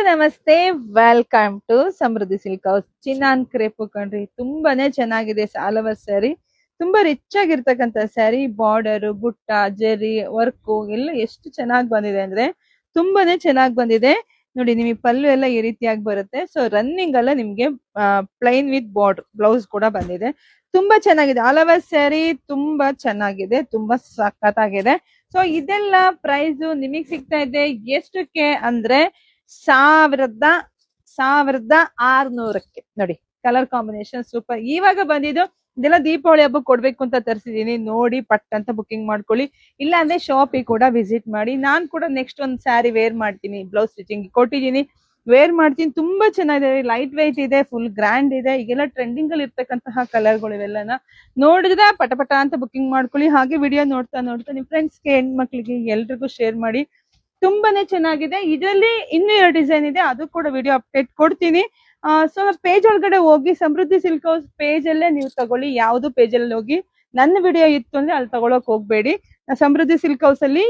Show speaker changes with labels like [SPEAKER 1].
[SPEAKER 1] ನಮಸ್ತೆ, welcome to Samruddhi silk house. Chinon crepe ಕಣ್ರಿ, ತುಂಬಾನೇ ಚೆನ್ನಾಗಿದೆ. ಸಾಲವರ್ ಸ್ಯಾರಿ, ತುಂಬಾ ರಿಚ್ ಆಗಿರ್ತಕ್ಕಂಥ ಸ್ಯಾರಿ. ಬಾರ್ಡರ್, ಬುಟ್ಟ, ಜೆರಿ ವರ್ಕು ಎಲ್ಲ ಎಷ್ಟು ಚೆನ್ನಾಗಿ ಬಂದಿದೆ ಅಂದ್ರೆ ತುಂಬಾನೇ ಚೆನ್ನಾಗಿ ಬಂದಿದೆ. ನೋಡಿ, ನಿಮಗೆ ಪಲ್ಲು ಎಲ್ಲ ಈ ರೀತಿಯಾಗಿ ಬರುತ್ತೆ. ಸೊ ರನ್ನಿಂಗ್ ಅಲ್ಲ, ನಿಮ್ಗೆ ಪ್ಲೈನ್ ವಿತ್ ಬಾರ್ಡರ್ ಬ್ಲೌಸ್ ಕೂಡ ಬಂದಿದೆ. ತುಂಬಾ ಚೆನ್ನಾಗಿದೆ. ಆಲ್ ಓವರ್ ಸ್ಯಾರಿ ತುಂಬಾ ಚೆನ್ನಾಗಿದೆ, ತುಂಬಾ ಸಖತ್ತಾಗಿದೆ. ಸೊ ಇದೆಲ್ಲ ಪ್ರೈಸ್ ನಿಮಗ್ ಸಿಗ್ತಾ ಇದೆ ಎಷ್ಟಕ್ಕೆ ಅಂದ್ರೆ 1600ಕ್ಕೆ. ನೋಡಿ, ಕಲರ್ ಕಾಂಬಿನೇಷನ್ ಸೂಪರ್. ಇವಾಗ ಬಂದಿದ್ದು ಇದೆಲ್ಲ ದೀಪಾವಳಿ ಹಬ್ಬ ಕೊಡ್ಬೇಕು ಅಂತ ತರಿಸಿದೀನಿ. ನೋಡಿ, ಪಟ್ ಅಂತ ಬುಕಿಂಗ್ ಮಾಡ್ಕೊಳ್ಳಿ. ಇಲ್ಲ ಅಂದ್ರೆ ಶಾಪಿಗೆ ಕೂಡ ವಿಸಿಟ್ ಮಾಡಿ. ನಾನ್ ಕೂಡ ನೆಕ್ಸ್ಟ್ ಒಂದು ಸ್ಯಾರಿ ವೇರ್ ಮಾಡ್ತೀನಿ, ಬ್ಲೌಸ್ ಸ್ಟಿಚಿಂಗ್ ಕೊಟ್ಟಿದ್ದೀನಿ, ವೇರ್ ಮಾಡ್ತೀನಿ. ತುಂಬಾ ಚೆನ್ನಾಗಿದೆ, ಲೈಟ್ ವೆಯ್ಟ್ ಇದೆ, ಫುಲ್ ಗ್ರ್ಯಾಂಡ್ ಇದೆ. ಈಗೆಲ್ಲ ಟ್ರೆಂಡಿಂಗ್ ಅಲ್ಲಿ ಇರ್ತಕ್ಕಂತಹ ಕಲರ್ಗಳು ಇವೆಲ್ಲನ ನೋಡಿದ್ರೆ ಪಟಪಟ ಅಂತ ಬುಕಿಂಗ್ ಮಾಡ್ಕೊಳ್ಳಿ. ಹಾಗೆ ವಿಡಿಯೋ ನೋಡ್ತಾ ನೋಡ್ತಾ ನಿಮ್ ಫ್ರೆಂಡ್ಸ್ಗೆ, ಹೆಣ್ಮಕ್ಳಿಗೆ ಎಲ್ರಿಗೂ ಶೇರ್ ಮಾಡಿ. ತುಂಬಾನೇ ಚೆನ್ನಾಗಿದೆ. ಇದರಲ್ಲಿ ಇನ್ನೂ 2 ಡಿಸೈನ್ ಇದೆ, ಅದು ಕೂಡ ವಿಡಿಯೋ ಅಪ್ಡೇಟ್ ಕೊಡ್ತೀನಿ. ಸೊ ಪೇಜ್ ಒಳಗಡೆ ಹೋಗಿ ಸಮೃದ್ಧಿ ಸಿಲ್ಕ್ ಹೌಸ್ ಪೇಜ್ ಅಲ್ಲೇ ನೀವು ತಗೊಳ್ಳಿ. ಯಾವ್ದು ಪೇಜ್ ಅಲ್ಲಿ ಹೋಗಿ ನನ್ನ ವಿಡಿಯೋ ಇತ್ತು ಅಂದ್ರೆ ಅಲ್ಲಿ ತಗೊಳಕ್ ಹೋಗ್ಬೇಡಿ. ಸಮೃದ್ಧಿ ಸಿಲ್ಕ್ ಹೌಸ್ ಅಲ್ಲಿ